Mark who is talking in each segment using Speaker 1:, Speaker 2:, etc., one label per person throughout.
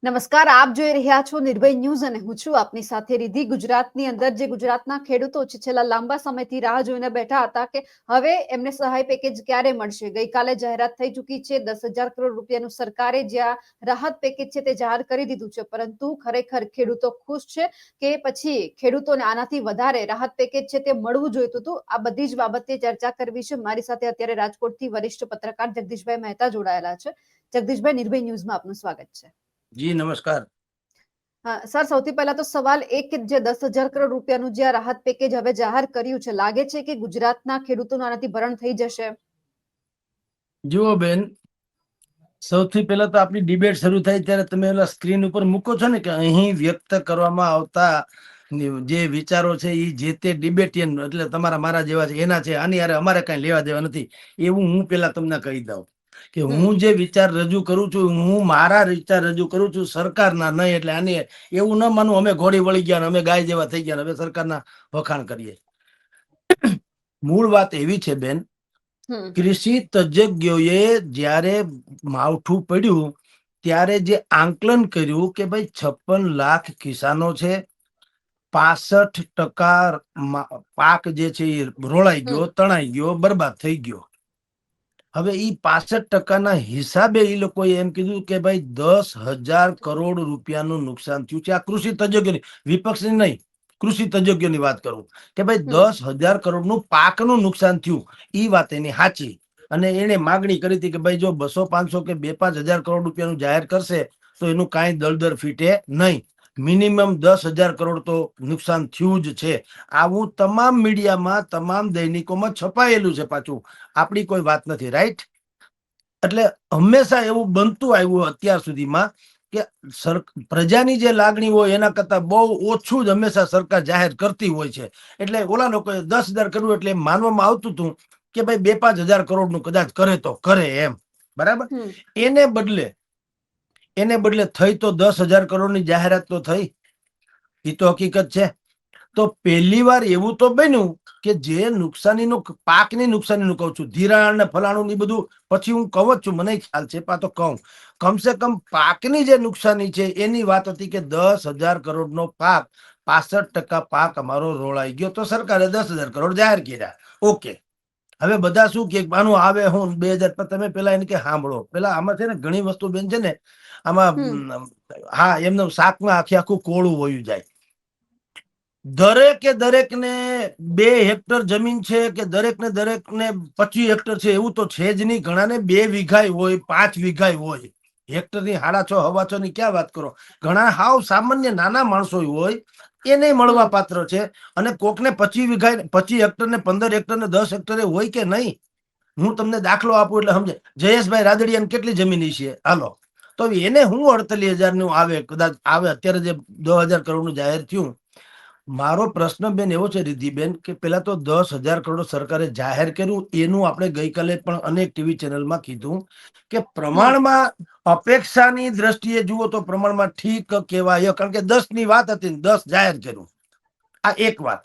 Speaker 1: નમસ્કાર, આપ જોઈ રહ્યા છો નિર્ભય ન્યૂઝ અને હું છું આપની સાથે રિધિ. ગુજરાતની અંદર જે ગુજરાતના ખેડૂતો છે છેલ્લા લાંબા સમયથી રાહ જોઈને બેઠા હતા કે હવે એમને સહાય પેકેજ ક્યારે મળશે. ગઈકાલે જાહેરાત થઈ ચૂકી છે. 10,000 કરોડ રૂપિયાનું સરકારે જ્યાં રાહત પેકેજ છે તે જાહેર કરી દીધું છે, પરંતુ ખરેખર ખેડૂતો ખુશ છે કે પછી ખેડૂતોને આનાથી વધારે રાહત પેકેજ છે તે મળવું જોઈતું હતું? આ બધી જ બાબતે ચર્ચા કરવી છે. મારી સાથે અત્યારે રાજકોટથી વરિષ્ઠ પત્રકાર જગદીશભાઈ મહેતા જોડાયેલા છે. જગદીશભાઈ, નિર્ભય ન્યૂઝમાં આપનું સ્વાગત છે.
Speaker 2: જી નમસ્કાર.
Speaker 1: સર, સૌથી પહેલા તો સવાલ એક કે જે 10,000 કરોડ રૂપિયાનું જે રાહત પેકેજ હવે જાહેર કર્યું છે, લાગે છે કે ગુજરાતના ખેડૂતોનું આનાથી ભરણ થઈ જશે?
Speaker 2: જુઓ બેન, સૌથી પહેલા તો આપણી ડિબેટ શરૂ થાય ત્યારે તમે ઓલા સ્ક્રીન ઉપર મૂકો છો ને કે અહીં વ્યક્ત કરવામાં આવતા જે વિચારો છે એ જે તે ડિબેટિયન એટલે તમારા મારા જેવા છે એના છે, આની યારે અમારે કઈ લેવા દેવા નથી, એવું હું પેલા તમને કહી દઉં કે હું જે વિચાર રજૂ કરું છું, હું મારા વિચાર રજૂ કરું છું, સરકારના નહીં. એટલે આની એવું ન માનું અમે ઘોડી વળી ગયા, અમે ગાય જેવા થઈ ગયા, હવે સરકારના વખાણ કરીએ. મૂળ વાત એવી છે બેન, કૃષિ તજજ્ઞોએ જ્યારે માવઠું પડ્યું ત્યારે જે આંકલન કર્યું કે ભાઈ 56 લાખ કિસાનો છે, 65% પાક જે છે એ રોળાઈ ગયો, તણાઈ ગયો, બરબાદ થઈ ગયો. હવે ઈ 65% હિસાબે એ લોકોએ એમ કીધું કે ભાઈ 10,000 કરોડ રૂપિયાનું નુકસાન થયું છે. આ કૃષિ તજજ્ઞોની, વિપક્ષની નહીં, કૃષિ તજજ્ઞોની વાત કરું કે ભાઈ 10,000 કરોડનું પાકનું નુકસાન થયું. ઈ વાત એની સાચી. અને એને માગણી કરી હતી કે ભાઈ જો 200-500 કે 2-5 હજાર કરોડ રૂપિયાનું જાહેર કરશે તો એનું કાંઈ દળદર ફીટે નહીં. મિનિમમ 10,000 કરોડ તો નુકસાન થયું જ છે. આવું તમામ મીડિયામાં, તમામ દૈનિકોમાં છપાયેલું છે. પાછું આપણી કોઈ વાત નથી, રાઈટ? એટલે હંમેશા એવું બનતું આવ્યું અત્યાર સુધીમાં કે પ્રજાની જે લાગણી હોય એના કરતા બહુ ઓછું જ હંમેશા સરકાર જાહેર કરતી હોય છે. એટલે ઓલા લોકોએ 10,000 કરવું એટલે એમ માનવામાં આવતું હતું કે ભાઈ 2-5 હજાર કરોડનું કદાચ કરે તો કરે એમ, બરાબર? એને બદલે થઈ તો 10,000 કરોડની જાહેરાત તો થઈ, એ તો હકીકત છે. તો પહેલી વાર એવું તો બન્યું કે જે નુકસાનીનું, પાકની નુકસાનીનું કહું છું, ધિરાણ ને ફલાણું ની બધું પછી હું કહું જ છું, મને ખ્યાલ છે, તો કહું કમસે કમ પાકની જે નુકસાની છે એની વાત હતી કે 10,000 કરોડનો પાક, 65% પાક અમારો રોળાઈ ગયો, તો સરકારે 10,000 કરોડ જાહેર કર્યા. ઓકે, હવે બધા શું કે આનું આવે હું 2,000, તમે પેલા એને કે સાંભળો, પેલા આમાં છે ને ઘણી વસ્તુ બેન છે ને આમાં, હા, એમનું શાકમાં આખું કોળું વયું જાય. દરેક ને 2 હેક્ટર જમીન છે કે દરેક ને 25 હેક્ટર છે એવું તો છે જ નહીં. ઘણાને 2 વીઘા હોય, 5 વીઘા હોય. હેક્ટર ની 6.5 6 ની ક્યાં વાત કરો. ઘણા હાવ સામાન્ય નાના માણસો હોય એને મળવા પાત્ર છે. અને કોકને 25 વીઘા, 25 હેક્ટર ને 15 હેક્ટર ને 10 હેક્ટરે હોય કે નહીં. હું તમને દાખલો આપું એટલે સમજે. જયેશભાઈ રાદડિયાને કેટલી જમીન છે હાલો, તો એને હું 48,000 નું આવે, કદાચ આવે. અત્યારે જે 10,000 કરોડ નું જાહેર થયું, મારો પ્રશ્ન બેન એવો છે રિદ્ધિબેન કે પેલા તો 10,000 કરોડ સરકારે જાહેર કર્યું, એનું આપણે ગઈકાલે પણ અનેક ટીવી ચેનલમાં કીધું કે પ્રમાણમાં, અપેક્ષાની દ્રષ્ટિએ જુઓ તો પ્રમાણમાં ઠીક કહેવાય, કારણ કે 10 ની વાત હતી, 10 જાહેર કર્યું. આ એક વાત.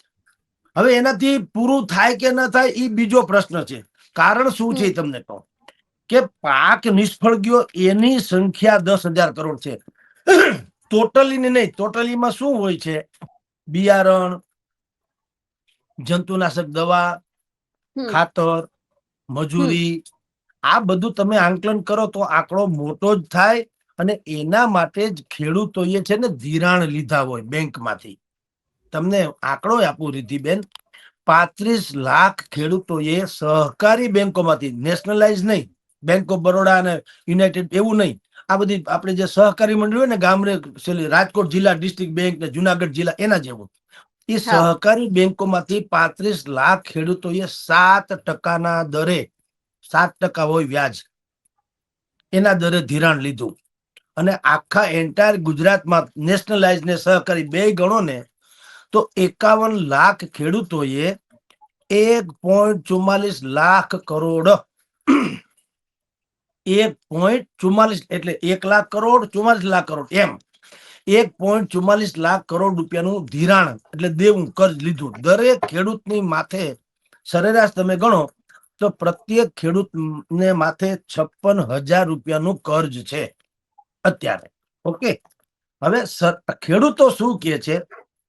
Speaker 2: હવે એનાથી પૂરું થાય કે ન થાય એ બીજો પ્રશ્ન છે. કારણ શું છે તમને કહું કે પાક નિષ્ફળ ગયો એની સંખ્યા 10,000 કરોડ છે, ટોટલી નહીં. ટોટલીમાં શું હોય છે? બિયારણ, જંતુનાશક દવા, ખાતર, મજૂરી, આ બધું તમે આંકલન કરો તો આંકડો મોટો જ થાય. અને એના માટે જ ખેડૂતોએ છે ને ધિરાણ લીધા હોય બેંકમાંથી. તમને આંકડો આપું રિદ્ધિબેન, 35 લાખ ખેડૂતોએ સહકારી બેંકોમાંથી, નેશનલાઇઝ નહીં, બેંક ઓફ બરોડા અને યુનાઇટેડ એવું નહીં, આ બધી આપણે જે સહકારી મંડળી હોય ને ગામડે, રાજકોટ જિલ્લા ડિસ્ટ્રિક્ટ બેંક ને જુનાગઢ જિલ્લા એના જેવું, એ સહકારી બેંકોમાંથી 35 લાખ ખેડૂતોએ 7% દરે, 7% હોય વ્યાજ, એના દરે ધિરાણ લીધું. અને આખા એન્ટાયર ગુજરાતમાં નેશનલાઇઝ ને સહકારી બે ગણો ને તો 51 લાખ ખેડૂતોએ 1.44 લાખ કરોડ, 1.44 એટલે 1 લાખ કરોડ, 44 લાખ કરોડ એમ, 1.44 લાખ કરોડ રૂપિયાનું ધિરાણ એટલે દેવું, કર્જ લીધું. દરેક ખેડૂતની માથે સરેરાશ તમે ગણો તો પ્રત્યેક ખેડૂત ને માથે 56,000 રૂપિયાનું કર્જ છે અત્યારે. ઓકે. હવે ખેડૂતો શું કે છે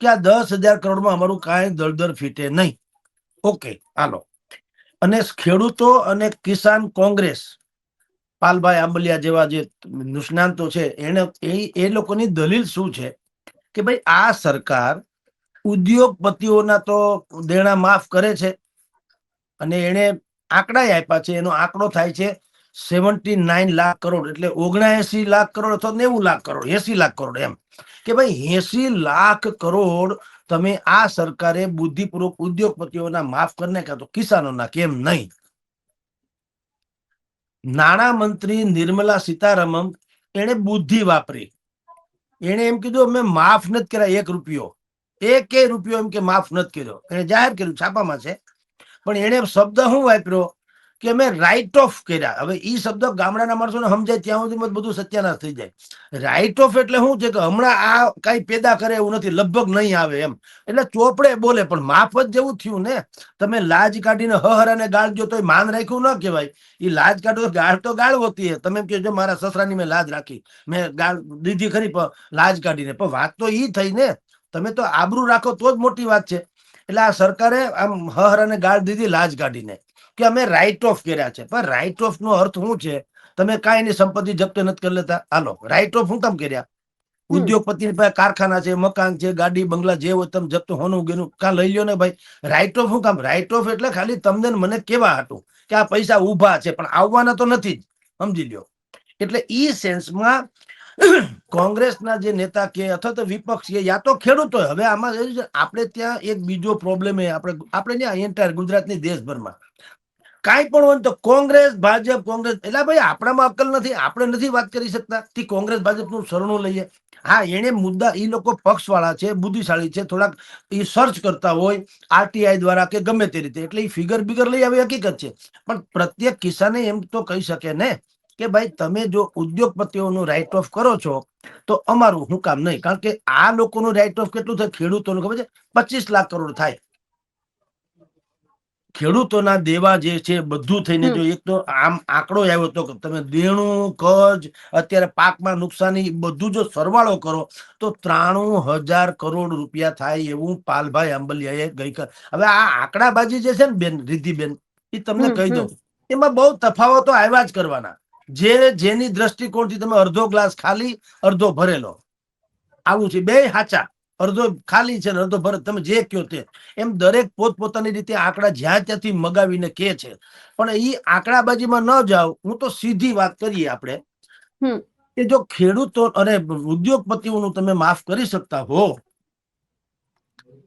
Speaker 2: કે આ 10,000 કરોડમાં અમારું કાંઈ દળદર ફીટે નહીં. ઓકે, હાલો. અને ખેડૂતો અને કિસાન કોંગ્રેસ, પાલભાઈ આંબલિયા જેવા જે નિષ્ણાંતો છે, એ લોકોની દલીલ શું છે કે ભાઈ આ સરકાર ઉદ્યોગપતિઓના તો દેણા માફ કરે છે, અને એને આંકડા આપ્યા છે. એનો આંકડો થાય છે 79 લાખ કરોડ, એટલે 79 લાખ કરોડ અથવા 90 લાખ કરોડ, 80 લાખ કરોડ, એમ કે ભાઈ 80 લાખ કરોડ તમે આ સરકારે બુદ્ધિપૂર્વક ઉદ્યોગપતિઓના માફ કરી નાખ્યા, તો કિસાનોના કેમ નહીં? નાણામંત્રી નિર્મલા સીતારામન એને બુદ્ધિ વાપરી. એને એમ કીધું અમે માફ નથી કર્યા 1 રૂપિયો, 1 રૂપિયો એમ કે માફ નથી કર્યો. એને જાહેર કર્યું, છાપામાં છે. પણ એને શબ્દ શું વાપર્યો કે અમે રાઇટ ઓફ કર્યા. હવે ઈ શબ્દ ગામડાના માણસોને સમજાય ત્યાં સુધી બધું સત્યાનાશ થઈ જાય. રાઇટ ઓફ એટલે શું છે કે હમણાં આ કઈ પેદા કરે એવું નથી, લગભગ નહીં આવે એમ. એટલે ચોપડે બોલે, પણ માફ જ જેવું થયું ને. તમે લાજ કાઢીને હહરાને ગાળ દો તો માન રાખ્યું ન કહેવાય. એ લાજ કાઢો, ગાળ તો ગાળ હોતી હે. તમે કહો મારા સસરાની મેં લાજ રાખી, મેં ગાળ દીધી ખરી લાજ કાઢીને, પણ વાત તો ઈ થઈ ને. તમે તો આબરૂ રાખો તો જ મોટી વાત છે. એટલે આ સરકારે આમ હહરાને ગાળ દીધી લાજ કાઢીને કે અમે રાઇટ ઓફ કર્યા છે. પણ રાઇટ ઓફ નો અર્થ શું છે? તમે કાંઈ ની સંપત્તિ જપ્ત નથી કરી લેતા. હાલો, રાઇટ ઓફ શું કામ કર્યા? ઉદ્યોગપતિની પાસે કારખાના છે, મકાન છે, ગાડી બંગલા જે હોય તમે જપ્ત હોનું ગેનું કાં લઈ લ્યો ને ભાઈ. રાઇટ ઓફ શું કામ? રાઇટ ઓફ એટલે ખાલી તમને મને કેવા હતું કે આ પૈસા ઉભા છે, પણ આવવાના તો નથી જ, સમજી લ્યો. એટલે ઈ સેન્સમાં કોંગ્રેસના જે નેતા કે અથવા તો વિપક્ષ કે યા તો ખેડૂતો, હવે આમાં આપણે ત્યાં એક બીજો પ્રોબ્લેમ એ આપણે ત્યાં એન્ટાયર ગુજરાતની દેશભરમાં કાંઈ પણ હોય તો કોંગ્રેસ ભાજપ કોંગ્રેસ. એટલે ભાઈ આપણામાં અક્કલ નથી, આપણે નથી વાત કરી શકતા કે કોંગ્રેસ ભાજપનું શરણું લઈએ. હા, એને મુદ્દા, એ લોકો પક્ષવાળા છે, બુદ્ધિશાળી છે, થોડાક એ સર્ચ કરતા હોય આરટીઆઈ દ્વારા કે ગમે તે રીતે, એટલે એ ફિગર બિગર લઈ આવી હકીકત છે. પણ પ્રત્યેક કિસાને એમ તો કહી શકે ને કે ભાઈ તમે જો ઉદ્યોગપતિઓનું રાઇટ ઓફ કરો છો તો અમારું શું કામ નહીં? કારણ કે આ લોકોનું રાઇટ ઓફ કેટલું થાય ખેડૂતોનું ખબર છે? 25 લાખ કરોડ થાય. ખેડૂતોના દેવા જે છે બધું થઈને, જો એક તો આમ આંકડો આવ્યો તો તમે દેણું, કર્જ, અત્યારે પાકમાં નુકસાની, બધું જો સરવાળો કરો તો 93,000 કરોડ રૂપિયા થાય એવું પાલભાઈ આંબલિયાએ ગઈકાલ. હવે આ આંકડાબાજી જે છે ને બેન રિદ્ધિબેન, એ તમને કહી દઉં, એમાં બહુ તફાવતો આવ્યા જ કરવાના. જેની દ્રષ્ટિકોણથી તમે અડધો ગ્લાસ ખાલી અડધો ભરેલો, આવું છે. બે સાચા, અડધો ખાલી છે ને અડધો ભરે, તમે જે કહો તે. એમ દરેક પોતપોતાની રીતે આંકડા જ્યાં ત્યાંથી મગાવીને કે છે. પણ એ આંકડાબાજીમાં ન જાઓ. હું તો સીધી વાત કરીએ આપણે કે જો ખેડૂતો અને ઉદ્યોગપતિઓનું તમે માફ કરી શકતા હો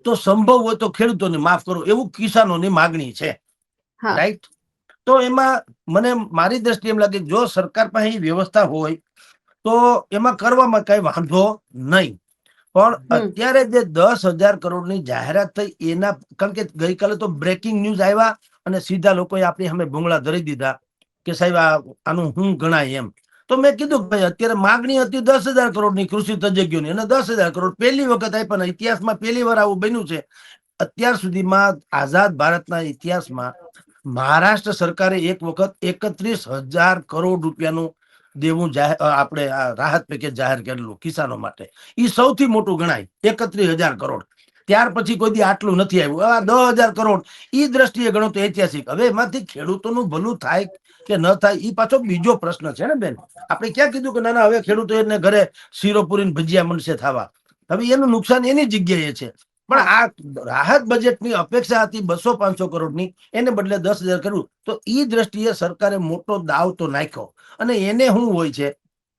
Speaker 2: તો સંભવ હોય તો ખેડૂતોને માફ કરો, એવું કિસાનોની માગણી છે. રાઈટ? તો એમાં મને મારી દ્રષ્ટિએ એમ લાગે જો સરકાર પાસે વ્યવસ્થા હોય તો એમાં કરવામાં કઈ વાંધો નહીં. પણ અત્યારે જે 10,000 કરોડની જાહેરાત થઈ એના, કારણ કે ગઈકાલે તો બ્રેકિંગ ન્યૂઝ આવ્યા અને સીધા લોકોએ આપણી સામે ભૂંગળા ધરી દીધા કે સાહેબ આનું શું ગણાય એમ. તો મેં કીધું કે ભાઈ અત્યારે માગણી હતી 10,000 કરોડની કૃષિ તજજ્ઞોની, અને 10,000 કરોડ પહેલી વખત આપ્યા. ઇતિહાસમાં પહેલી વાર આવું બન્યું છે. અત્યાર સુધીમાં આઝાદ ભારતના ઇતિહાસમાં મહારાષ્ટ્ર સરકારે એક વખત 31,000 કરોડ રૂપિયાનું દેવું આપણે રાહત પેકેજ જાહેર કરેલું કિસાનો માટે. એ સૌથી મોટું ગણાય, 31,000 કરોડ. ત્યાર પછી કોઈ દી આટલું નથી આવ્યું. આ 10,000 કરોડ ઈ દ્રષ્ટિએ ગણો તો ઐતિહાસિક. હવે એમાંથી ખેડૂતોનું ભલું થાય કે ન થાય એ પાછો બીજો પ્રશ્ન છે ને બેન. આપણે ક્યાં કીધું કે ના હવે ખેડૂતો એને ઘરે શીરો પૂરીને ભજીયા મળશે થવા. હવે એનું નુકસાન એની જગ્યાએ છે. પણ આ રાહત બજેટની અપેક્ષા હતી 200-500 કરોડની, એને બદલે 10,000 કર્યું. તો ઈ દ્રષ્ટિએ સરકારે મોટો દાવ તો નાખ્યો. અને એને શું હોય છે,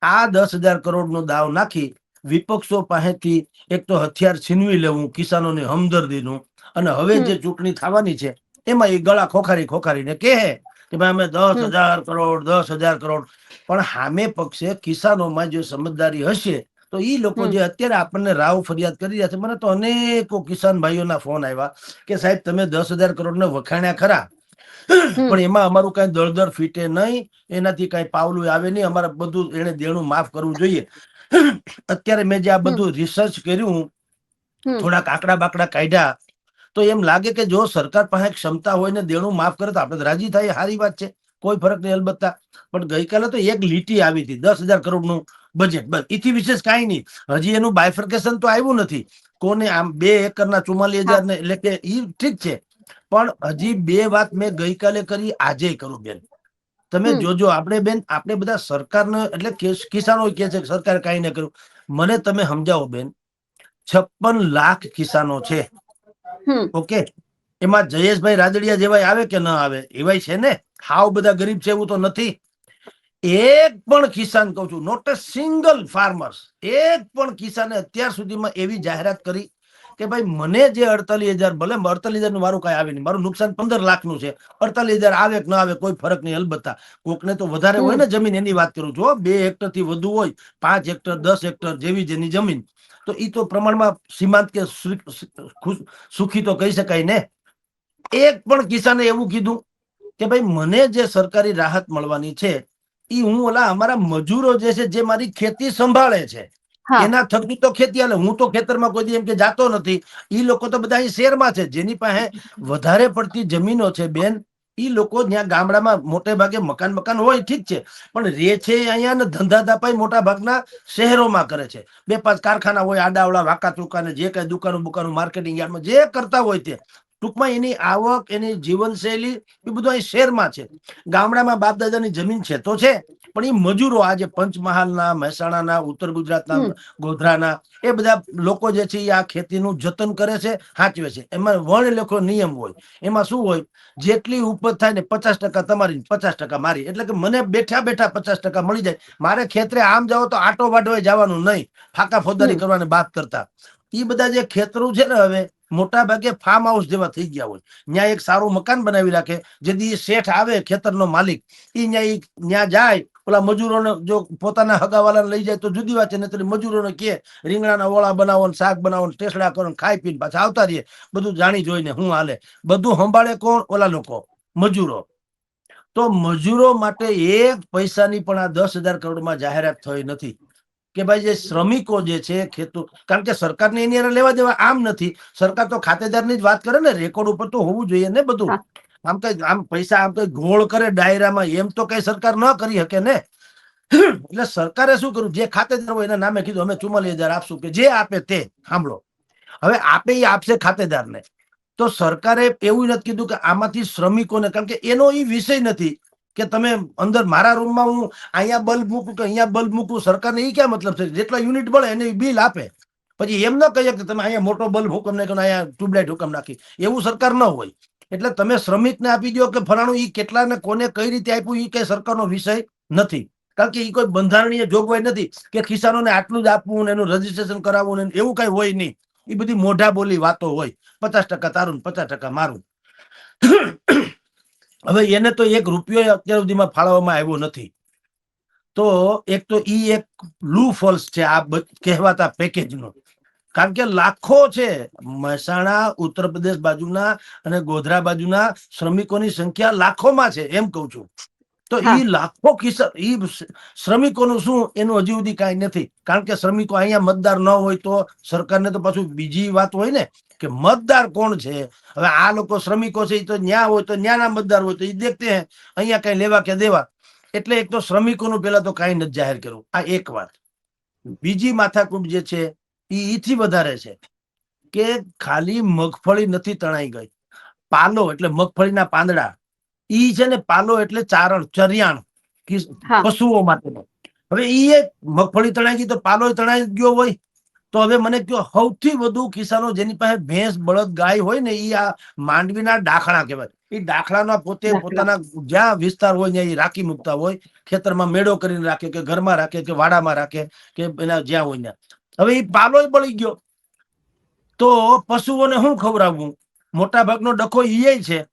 Speaker 2: આ 10,000 કરોડનો દાવ નાખી વિપક્ષો પાસેથી એક તો હથિયાર છીનવી લેવું કિસાનોની હમદર્દીનું, અને હવે જે ચૂંટણી થવાની છે એમાં એ ગળા ખોખારીને કહે કે ભાઈ અમે 10,000 કરોડ 10,000 કરોડ. પણ સામે પક્ષે કિસાનોમાં જે સમજદારી હશે તો ઈ લોકો જે અત્યારે આપણને રાવ ફરિયાદ કરી રહ્યા છે, મને તો અનેકો કિસાન ભાઈઓના ફોન આવ્યા કે સાહેબ તમે 10,000 કરોડને વખાણ્યા ખરા, પણ એમાં અમારું કઈ દળદર ફીટે નહીં, એનાથી કઈ પાવલું આવે નહીં, અમારે બધું એને દેણું માફ કરવું જોઈએ. અત્યારે મેં જે આ બધું રિસર્ચ કર્યું, થોડાક આંકડા બાકડા કાઢ્યા, તો એમ લાગે કે જો સરકાર પાસે ક્ષમતા હોય ને દેણું માફ કરે તો આપણે રાજી થાય, સારી વાત છે, કોઈ ફરક નહીં અલબત્તા. પણ ગઈકાલે તો એક લીટી આવી હતી 10,000 કરોડનું બજેટ બસ એથી વિશેષ કાંઈ નહીં. હજી એનું બાયફર્કેશન તો આવ્યું નથી. કોને આમ 2 એકરના 44,000 ને એટલે કે ઈ ઠીક છે, પણ હજી 2 વાત મેં ગઈકાલે કરી, આજે કરું બેન. તમે જોજો, આપણે બેન આપણે બધા સરકારને એટલે કિસાનો કે છે કે સરકારે કાંઈ ન કર્યું. મને તમે સમજાવો બેન, 56 લાખ કિસાનો છે, ઓકે, એમાં જયેશભાઈ રાદડિયા જેવા આવે કે ન આવે, એવાય છે ને, હાવ બધા ગરીબ છે એવું તો નથી. એક પણ કિસાન, કહું છું, નોટ અ સિંગલ ફાર્મર્સ, એક પણ કિસાને અત્યાર સુધીમાં એવી જાહેરાત કરી કે ભાઈ મને જે 48,000, ભલે 48,000 નું મારું કઈ આવે નહીં, મારું નુકસાન 15 લાખનું છે, 48,000 આવે કે ના આવે કોઈ ફરક નહીં. અલબત્તા કોકને તો વધારે હોય ને જમીન, એની વાત કરું છું. 2 હેક્ટર થી વધુ હોય, 5 હેક્ટર 10 હેક્ટર જેવી જેની જમીન, તો ઈ તો પ્રમાણમાં સીમાંત કે સુખી તો કહી શકાય ને. એક પણ કિસાને એવું કીધું કે ભાઈ મને જે સરકારી રાહત મળવાની છે ઈ હું ઓલા અમારા મજૂરો જે છે, જે મારી ખેતી સંભાળે છે, એના થકી તો ખેતી હાલે. હું તો ખેતરમાં કોઈ દી એમ કે જાતો નથી. ઈ લોકો તો બધા અહીં શહેરમાં છે, જેની પાસે વધારે પડતી જમીનો છે બેન, ઈ લોકો ત્યાં ગામડામાં મોટે ભાગે મકાન હોય, ઠીક છે, પણ રે છે અહીંયા ને ધંધા ધાપાઈ મોટા ભાગના શહેરોમાં કરે છે. 2-5 કારખાના હોય, આડાવડા વાંકા ચૂકા ને જે કઈ દુકાનો માર્કેટિંગ યાર્ડમાં જે કરતા હોય તે, ટૂંકમાં એની આવક, એની જીવનશૈલી એ બધું અહીં શહેરમાં છે. ગામડામાં બાપ દાદાની જમીન છે તો છે, પણ એ મજૂરો આજે પંચમહાલના, મહેસાણાના, ઉત્તર ગુજરાતના, ગોધરાના, એ બધા લોકો જે છે એ આ ખેતીનું જતન કરે છે, સાચવે છે. એમાં વર્ણલેખો નિયમ હોય. એમાં શું હોય, જેટલી ઉપજ થાય ને 50% તમારી, 50% મારી, એટલે કે મને બેઠા બેઠા 50% મળી જાય. મારે ખેતરે આમ જાવ તો આટો વાટવા જવાનું નહીં, ફાકા ફોદારી કરવાની વાત કરતા. એ બધા જે ખેતરો છે ને, હવે મોટા ભાગે ફાર્મ હાઉસ જેવા થઈ ગયા હોય. ત્યાં એક સારું મકાન બનાવી રાખે, જેથી શેઠ આવે, ખેતરનો માલિક, ઈ ત્યાં જાય, ઓલા મજૂરોને જો પોતાના હગાવાલાને લઈ જાય તો જુદી વાત છે, નહીતર મજૂરોને કે રીંગણાના ઓળા બનાવો, શાક બનાવો, ટેસડા કરો, ખાઈ પીને પાછા આવતા રહીએ. બધું જાણી જોઈને હું હાલે. બધું સંભાળે કોણ? ઓલા લોકો, મજૂરો. તો મજૂરો માટે એક પૈસાની પણ આ 10,000 કરોડમાં જાહેરાત થઈ નથી કે ભાઈ જે શ્રમિકો જે છે ખેતો, કારણ કે સરકારને એની અંદર લેવા દેવા આમ નથી. સરકાર તો ખાતેદારની જ વાત કરે ને, રેકોર્ડ ઉપર તો હોવું જોઈએ ને બધું. આમ કઈ આમ પૈસા આમ કઈ ગોળ કરે ડાયરામાં, એમ તો કઈ સરકાર ન કરી શકે ને. એટલે સરકારે શું કર્યું, જે ખાતેદાર હોય એના નામે કીધું અમે 44,000 આપશું, કે જે આપે તે. સાંભળો, હવે આપે એ આપશે ખાતેદારને, તો સરકારે એવું નથી કીધું કે આમાંથી શ્રમિકોને, કારણ કે એનો એ વિષય નથી કે તમે અંદર મારા રૂમમાં હું અહીંયા બલ્બ મૂકું કે અહીંયા બલ્બ મૂકું. સરકારને એ ક્યાં મતલબ છે, જેટલા યુનિટ બળે એને બિલ આપે. પછી એમ ન કહીએ કે તમે અહીંયા મોટો બલ્બ હુકમ નાખ્યો, અહીંયા ટ્યુબલાઇટ હુકમ નાખી, એવું સરકાર ન હોય. એટલે તમે શ્રમિકને આપી દો કે ફલાણું, ઈ કેટલાને કોને કઈ રીતે આપ્યું એ કઈ સરકારનો વિષય નથી. કારણ કે એ કોઈ બંધારણીય જોગવાઈ નથી કે કિસાનોને આટલું જ આપવું, એનું રજીસ્ટ્રેશન કરાવવું, એવું કઈ હોય નહીં. એ બધી મોઢા બોલી વાતો હોય. 50% તારું, 50% મારું. હવે એને તો 1 રૂપિયો અત્યાર સુધીમાં ફાળવવામાં આવ્યો નથી. તો એક તો ઈ એક લૂ ફોલ્સ છે આ કહેવાતા પેકેજનો. કારણ કે લાખો છે, મહેસાણા, ઉત્તર પ્રદેશ બાજુના અને ગોધરા બાજુના શ્રમિકોની સંખ્યા લાખોમાં છે, એમ કઉ છું. તો ઈ લાખો ઈ શ્રમિકોનું શું, એનું હજી સુધી કાંઈ નથી. કારણ કે શ્રમિકો અહીંયા મતદાર ન હોય તો સરકારને તો પાછું બીજી વાત હોય ને કે મતદાર કોણ છે. હવે આ લોકો શ્રમિકો છે, તો ન્યા હોય તો ન્યાના મતદાર હોય તો એ દેખતે હે, અહીંયા કઈ લેવા કે દેવા. એટલે એક તો શ્રમિકોનું પેલા તો કાંઈ નથી જાહેર કર્યું, આ એક વાત. બીજી માથાકૂટ જે છે ઈથી વધારે છે કે ખાલી મગફળી નથી તણાઈ ગઈ, પાલો એટલે મગફળીના પાંદડા, ઈ છે ને, પાલો એટલે ચારણ, ચરિયાણ પશુઓ માટેનો. હવે ઈ એક મગફળી તણાઈ ગઈ તો પાલો તણાઈ ગયો હોય. તો હવે મને કહો, સૌથી વધુ કિસાનો જેની પાસે ભેંસ, બળદ, ગાય હોય ને, ઈ આ માંડવીના ડાખણા કહેવાય. એ ડાખણાના પોતે પોતાના જ્યાં વિસ્તાર હોય ત્યાં એ રાખી મૂકતા હોય, ખેતરમાં મેળો કરીને રાખે, કે ઘરમાં રાખે, કે વાડામાં રાખે, કે એના જ્યાં હોય ત્યાં. હવે એ પાલો બળી ગયો તો પશુઓને શું ખવડાવવું? મોટા ભાગનો ડખો ઈ છે.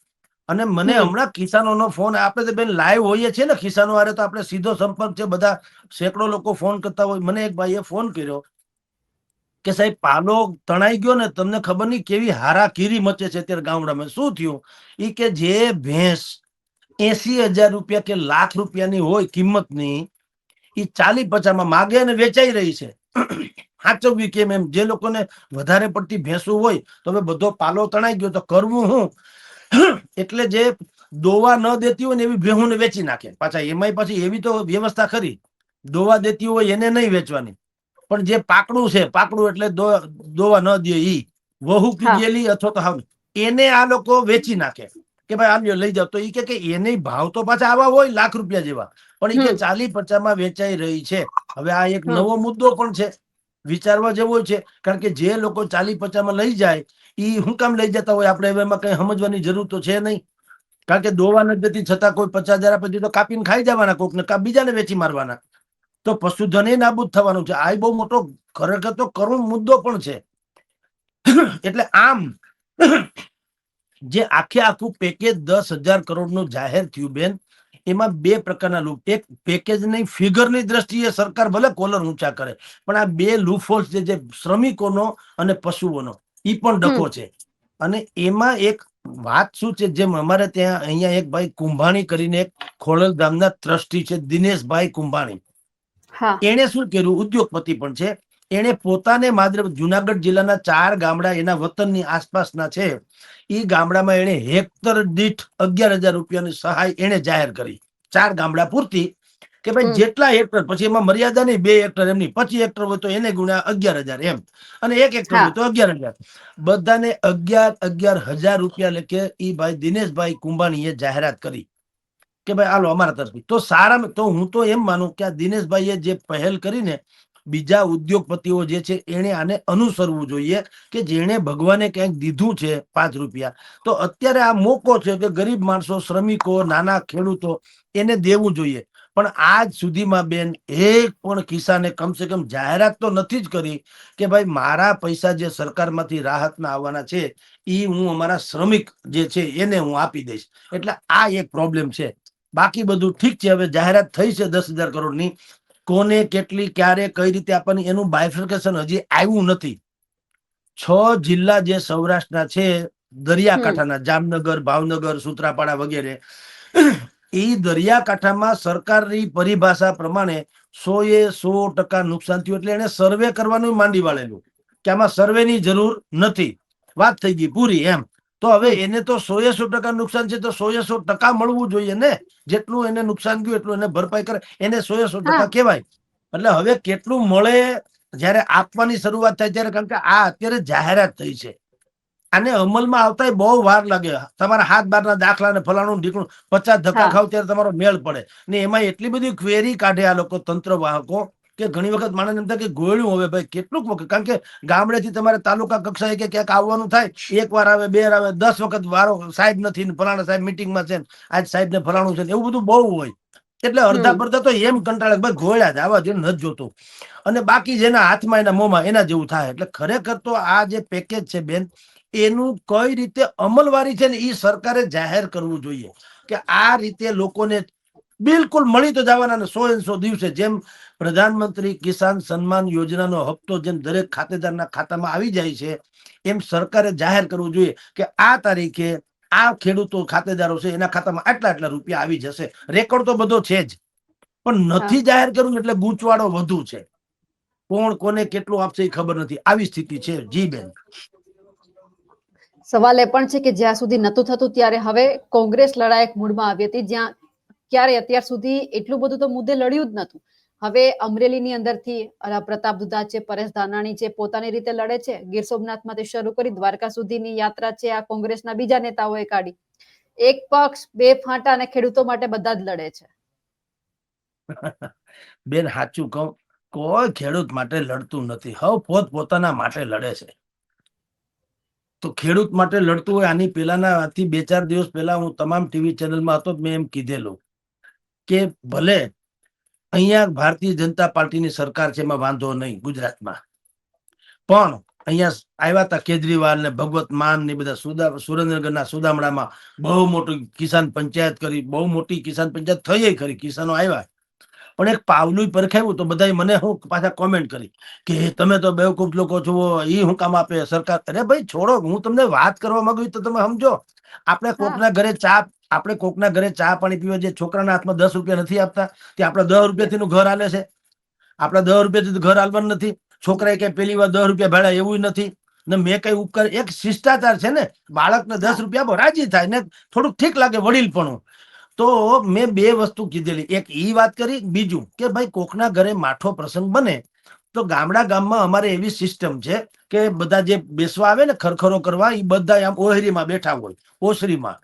Speaker 2: અને મને હમણાં કિસાનોનો ફોન, આપણે તો બેન લાઈવ હોઈએ છીએ ને કિસાનો હારે, તો આપણે સીધો સંપર્ક છે, બધા સેંકડો લોકો ફોન કરતા હોય. મને એક ભાઈએ ફોન કર્યો કે સાહેબ પાલો તણાઈ ગયો ને, તમને ખબર નહીં કેવી હારાકીરી મચે છે અત્યારે ગામડામાં. શું થયું? ઈ કે જે ભેંસ 80,000 રૂપિયા કે લાખ રૂપિયાની હોય કિંમતની, ઈ 40-50 માં માગે અને વેચાઈ રહી છે. સાચવવી કેમ એમ, જે લોકોને વધારે પડતી ભેંસું હોય તો હવે બધો પાલો તણાઈ ગયો તો કરવું શું? એટલે જે દોવા ન દેતી હોય ને એવી ભેહુંને વેચી નાખે પાછા. એમાંય પાછી એવી તો વ્યવસ્થા ખરી દોવા દેતી હોય એને નહીં વેચવાની, પણ જે પાકડું છે, પાકડું એટલે દોવા ન દે ઈ વહુકી
Speaker 1: હા
Speaker 2: ગયેલી અથવા તો હાવ એને આ લોકો વેચી નાખે કે ભાઈ આલ્યો લઈ જાવ. તો ઈ કે એને ભાવ તો પાછા આવા હોય લાખ રૂપિયા જેવા, પણ ઈ કે
Speaker 1: હમ
Speaker 2: 40-50 માં વેચાઈ રહી છે. હવે આ એક
Speaker 1: હમ
Speaker 2: નવો મુદ્દો પણ છે, વિચારવા જેવો છે. કારણ કે જે લોકો 40-50 માં લઈ જાય ઈ શું કામ લઈ જતા હોય, આપણે એમાં કઈ સમજવાની જરૂર તો છે નહીં. કારણ કે દોવા નથી છતાં કોઈ 50,000 પછી તો કાપીને ખાઈ જવાના, કોક ને બીજાને વેચી મારવાના. તો પશુધન એ નાબૂદ થવાનું છે. આ બહુ મોટો ખરેખર તો કરુણ મુદ્દો પણ છે. એટલે આમ જે આખું પેકેજ 10,000 કરોડનું જાહેર થયું બેન, એમાં બે પ્રકારના લૂપ. એક પેકેજની ફિગરની દ્રષ્ટિએ સરકાર ભલે કોલર ઊંચા કરે, પણ આ બે લૂફોલ્સ જે શ્રમિકોનો અને પશુઓનો ઈ પણ
Speaker 1: હમ
Speaker 2: ડખો છે. અને એમાં એક વાત શું છે, જેમ અમારે ત્યાં અહીંયા એક ભાઈ કુંભાણી કરીને એક ખોડલ ગામના ટ્રસ્ટી છે, દિનેશભાઈ કુંભાણી.
Speaker 1: હા
Speaker 2: એને શું કર્યું, ઉદ્યોગપતિ પણ છે. એને પોતાને માત્ર જુનાગઢ જિલ્લાના 4 ગામડા એના વતનની આસપાસના છે, ઈ ગામડામાં એને હેક્ટર દીઠ 11,000 રૂપિયાની સહાય એને જાહેર કરી, 4 ગામડા પૂરતી. કે ભાઈ
Speaker 1: હમ
Speaker 2: જેટલા હેક્ટર, પછી એમાં મર્યાદા નહીં, 2 હેક્ટર એમની 25 હેક્ટર હોય તો એને ગુણ્યા 11,000 એમ, અને 1 હેક્ટર
Speaker 1: હા
Speaker 2: હોય તો 11,000, બધાને 11,000 રૂપિયા લેકે ઈ ભાઈ દિનેશભાઈ કુંભાણીએ જાહેરાત કરી કે ભાઈ આલો અમારા તરફથી. તો સારામાં તો હું તો એમ માનું કે આ દિનેશભાઈએ જે પહેલ કરીને બીજા ઉદ્યોગપતિઓ જે છે એને આને અનુસરવું જોઈએ, કે જેણે ભગવાને ક્યાંક દીધું છે 5 રૂપિયા, તો અત્યારે આ મોકો છે કે ગરીબ માણસો, શ્રમિકો, નાના ખેડૂતો એને દેવું જોઈએ. પણ આજ સુધીમાં બેન એક પણ કિસાને કમસે કમ જાહેરાત તો નથી જ કરી કે ભાઈ મારા પૈસા જે સરકારમાંથી રાહતના આવવાના છે ઈ હું અમારા શ્રમિક જે છે એને હું આપી દઈશ. એટલે આ એક પ્રોબ્લેમ છે. બાકી બધું ઠીક છે. હવે જાહેરાત થઈ છે 10,000 કરોડની, કોને કેટલી ક્યારે કઈ રીતે આપવાની એનું બાયફર્કેશન હજી આવ્યું નથી. 6 જિલ્લા જે સૌરાષ્ટ્રના છે,
Speaker 1: હમ
Speaker 2: દરિયાકાંઠાના, જામનગર, ભાવનગર, સૂત્રાપાડા વગેરે, એ દરિયાકાંઠામાં સરકારની પરિભાષા પ્રમાણે 100% નુકસાન થયું. એટલે એને સર્વે કરવાનું માંડી વાળેલું કે આમાં સર્વેની જરૂર નથી, વાત થઈ ગઈ પૂરી એમ. તો હવે
Speaker 1: હમ
Speaker 2: એને તો 100% નુકસાન છે, તો 100% મળવું જોઈએ ને. જેટલું એને નુકસાન થયું એટલું એને ભરપાઈ કરે, એને 100%
Speaker 1: હા
Speaker 2: કહેવાય. એટલે હવે કેટલું મળે જયારે આપવાની શરૂઆત થાય ત્યારે, કારણ કે આ અત્યારે જાહેરાત થઈ છે, આને અમલમાં આવતા બહુ વાર લાગે. તમારા 7-12 દાખલા ને ફલાણું ઢીકણું 50 ધક્કા
Speaker 1: હા
Speaker 2: ખાવ ત્યારે તમારો મેળ પડે ને. એમાં એટલી બધી ક્વેરી કાઢે આ લોકો, તંત્ર વાહકો, કે ઘણી વખત માણસ એમ થાય કે ગોળ્યું હવે ભાઈ કેટલુંક વખત. કારણ કે ગામડેથી તમારે તાલુકા કક્ષાએ કે ક્યાંક આવવાનું થાય, 1 વાર આવે, 2 વાર આવે, 10 વખત વારો સાહેબ નથી ને ફલાણા સાહેબ મિટિંગમાં છે, આજ સાહેબ ને ફલાણું છે, એવું બધું બહુ હોય. એટલે અડધા
Speaker 1: હમ
Speaker 2: પડધા તો એમ કંટાળે ભાઈ ગોળ્યા જ આવા જેવું નથી જોતું. અને બાકી જેના હાથમાં એના મોંમાં એના જેવું થાય. એટલે ખરેખર તો આ જે પેકેજ છે બેન, એનું કઈ રીતે અમલવારી છે ને એ સરકારે જાહેર કરવું જોઈએ, કે આ રીતે લોકોને બિલકુલ મળી તો જવાના ને 100 દિવસે. જેમ પ્રધાનમંત્રી કિસાન સન્માન યોજનાનો હપ્તો જેમ દરેક ખાતેદારના ખાતામાં આવી જાય છે, એમ સરકારે જાહેર કરવું જોઈએ કે આ તારીખે આ ખેડૂતો ખાતેદારો છે એના ખાતામાં આટલા રૂપિયા આવી જશે. રેકોર્ડ તો બધો છે જ, પણ
Speaker 1: હા
Speaker 2: નથી જાહેર કરવું એટલે ગૂંચવાડો વધુ છે. કોણ કોને કેટલું આપશે એ ખબર નથી. આવી સ્થિતિ છે. જી બેન.
Speaker 1: સવાલ એ પણ છે કે જ્યાં સુધી નતું થતું ત્યારે હવે કોંગ્રેસ લડાયક મૂડમાં આવી હતી, જ્યાં ક્યારે અત્યાર સુધી એટલું બધું તો મુદ્દે લડ્યું જ નતું. હવે અમરેલીની અંદરથી પ્રતાપ દુધા છે, પરેશ ધાનાણી છે, પોતાની રીતે લડે છે. ગીર સોમનાથમાંથી શરૂ કરી દ્વારકા સુધીની યાત્રા છે આ કોંગ્રેસના બીજા નેતાઓએ કાઢી. એક પક્ષ, બે ફાંટા, અને ખેડૂતો માટે બધા જ લડે છે.
Speaker 2: બેન સાચું કહું, કોઈ ખેડૂત માટે લડતું નથી. હવે પોતાના માટે લડે છે. તો ખેડૂત માટે લડતું હોય, આની પેલાથી 2-4 દિવસ પહેલા હું તમામ ટીવી ચેનલમાં હતો, મેં એમ કીધેલું કે ભલે અહીંયા ભારતીય જનતા પાર્ટીની સરકાર છે, એમાં વાંધો નહીં ગુજરાતમાં, પણ અહીંયા આવ્યા હતા કેજરીવાલ ને ભગવત માન ને બધા સુરેન્દ્રનગરના સુદામડામાં બહુ મોટી કિસાન પંચાયત કરી. બહુ મોટી કિસાન પંચાયત થઈ ખરી, કિસાનો આવ્યા, પણ એક પાવલું પરખાયું તો બધા મને હું પાછા કોમેન્ટ કરી કે તમે તો બેવકૂફ લોકો છો, એ શું કામ આપે સરકાર. અરે ભાઈ છોડો, હું તમને વાત કરવા માંગુ તો તમે સમજો. આપણે
Speaker 1: હા
Speaker 2: કોકના ઘરે ચા પાણી પીવા જે છોકરાના હાથમાં 10 રૂપિયા નથી આપતા, તે આપડા 10 રૂપિયાથી ઘર હાલે છે. આપડા 10 રૂપિયાથી ઘર હાલવાનું નથી. છોકરાએ કઈ પેલી વાર 10 રૂપિયા ભેળા એવું નથી ને. મેં કઈ ઉપકાર, એક શિષ્ટાચાર છે ને, બાળકને 10 રૂપિયા આપો રાજી થાય ને, થોડુંક ઠીક લાગે વડીલપણું. તો મેં બે વસ્તુ કીધેલી, એક ઈ વાત કરી, બીજું કે ભાઈ કોકના ઘરે માઠો પ્રસંગ બને તો ગામમાં અમારે એવી સિસ્ટમ છે કે બધા જે બેસવા આવે ને ખરખરો કરવા, એ બધા આમ ઓહરીમાં બેઠા હોય, ઓસરીમાં.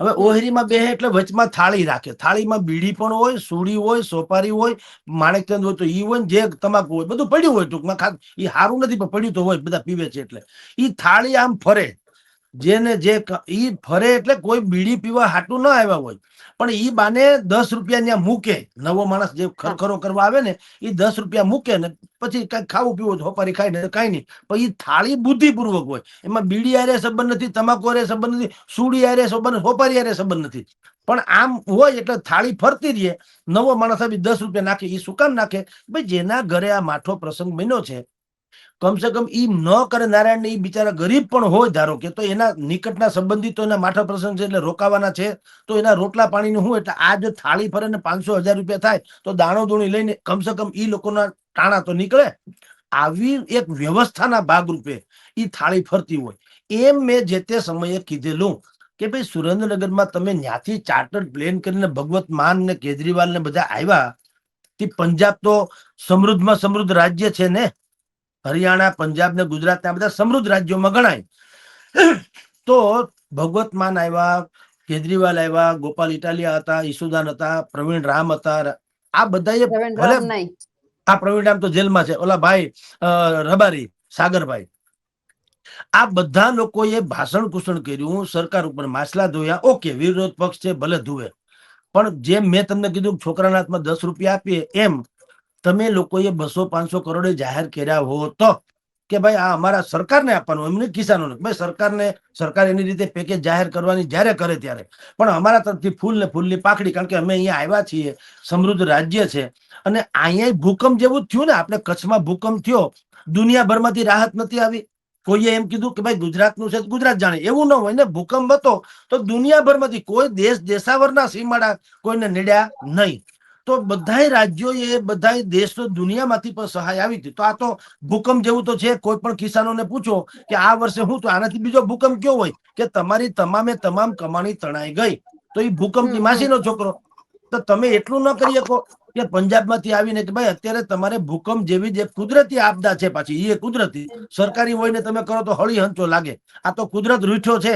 Speaker 2: હવે ઓહરીમાં બેહે એટલે વચમાં થાળી રાખે, થાળીમાં બીડી પણ હોય, સુડી હોય, સોપારી હોય, માણેકચંદ હોય તો ઈ હોય ને જે તમાકુ હોય બધું પડ્યું હોય ટૂંકમાં. એ સારું નથી પણ પડ્યું તો હોય, બધા પીવે છે એટલે. ઈ થાળી આમ ફરે, જેને જે ઈ ફરે એટલે કોઈ બીડી પીવા હાટું ના આવ્યા હોય, પણ ઈ બાને 10 રૂપિયા ત્યાં મૂકે. નવો માણસ જે
Speaker 1: હા.
Speaker 2: ખરખરો કરવા આવે ને એ 10 રૂપિયા મૂકે ને પછી કઈ ખાવું પીવું હોપારી ખાઈ ને કઈ નહીં, પણ એ થાળી બુદ્ધિપૂર્વક હોય. એમાં બીડી આરે સંબંધ નથી, તમાકુ આરે સંબંધ નથી, સુડી આરે સંબંધ, હોપારી આરે સંબંધ નથી, પણ આમ હોય એટલે થાળી ફરતી રહીએ. નવો માણસ આવી 10 રૂપિયા નાખે, એ શું કામ નાખે? ભાઈ જેના ઘરે આ માઠો પ્રસંગ બન્યો છે, કમસે કમ ઈ ન કરે નારાયણ ને, ઈ બિચારા ગરીબ પણ હોય ધારો કે, તો એના નિકટના સંબંધિતો એના માઠા પ્રસંગ છે એટલે રોકાવાના છે, તો એના રોટલા પાણીનું શું? એટલે આ જો થાળી ફરે ને 500-1000 રૂપિયા થાય તો દાણો દૂણી લઈને કમસે કમ ઈ લોકોના ટાણા તો નીકળે. આવી એક વ્યવસ્થાના ભાગરૂપે ઈ થાળી ફરતી હોય. એમ મેં જે તે સમયે કીધેલું કે ભાઈ સુરેન્દ્રનગરમાં તમે ન્યાથી ચાર્ટર્ડ પ્લેન કરીને ભગવત માન ને કેજરીવાલ ને બધા આવ્યા. પંજાબ તો સમૃદ્ધમાં સમૃદ્ધ રાજ્ય છે ને, હરિયાણા, પંજાબ ને ગુજરાત ના બધા સમૃદ્ધ રાજ્યોમાં ગણાય. તો ભગવત માન આવ્યા, કેજરીવાલ આવ્યા, ગોપાલ ઇટાલિયા હતા, ઈસુદાન હતા, પ્રવીણ રામ હતા. આ બધા
Speaker 1: પ્રવીણ
Speaker 2: ભલે
Speaker 1: રામ નહીં.
Speaker 2: આ પ્રવીણ રામ તો જેલમાં છે, ઓલા ભાઈ રબારી સાગરભાઈ, આ બધા લોકોએ ભાષણ કુષણ કર્યું, સરકાર ઉપર માછલા ધોયા. ઓકે, વિરોધ પક્ષ છે ભલે ધુએ, પણ જેમ મેં તમને કીધું છોકરાના હાથમાં 10 રૂપિયા આપીએ એમ તમે લોકોએ 200-500 કરોડ જાહેર કર્યા હો તો કે ભાઈ આ અમારા સરકારને આપવાનું, એમને કિસાનોને. ભાઈ સરકાર એની રીતે પેકેજ જાહેર કરવાની જ્યારે કરે ત્યારે, પણ અમારા તરફથી ફૂલ ને ફૂલની પાકડી, કારણ કે અમે અહીંયા આવ્યા છીએ, સમૃદ્ધ રાજ્ય છે. અને અહીંયા ભૂકંપ જેવું જ થયું ને, આપણે કચ્છમાં ભૂકંપ થયો, દુનિયાભરમાંથી રાહત નથી આવી. કોઈએ એમ કીધું કે ભાઈ ગુજરાતનું છે ગુજરાત જાણે, એવું ન હોય ને. ભૂકંપ હતો તો દુનિયાભરમાંથી કોઈ દેશાવરના સીમાડા કોઈને નડ્યા નહીં. તો બધાય રાજ્યોએ, બધાય દેશો, દુનિયામાંથી પણ સહાય આવી હતી. તો આ તો ભૂકંપ જેવું તો છે. કોઈ પણ કિસાનોને પૂછો કે આ વર્ષે હું, તો આનાથી બીજો ભૂકંપ કેવો હોય કે તમારી તમામ કમાણી તણાઈ ગઈ, તો એ ભૂકંપની માસીનો છોકરો. તો તમે એટલું ન કરી શકો કે પંજાબમાંથી આવીને કે ભાઈ અત્યારે તમારે ભૂકંપ જેવી જે કુદરતી આપદા છે, પાછી એ કુદરતી, સરકારી હોય ને તમે કરો તો હળી હંચો લાગે. આ તો કુદરત રૂઠ્યો છે.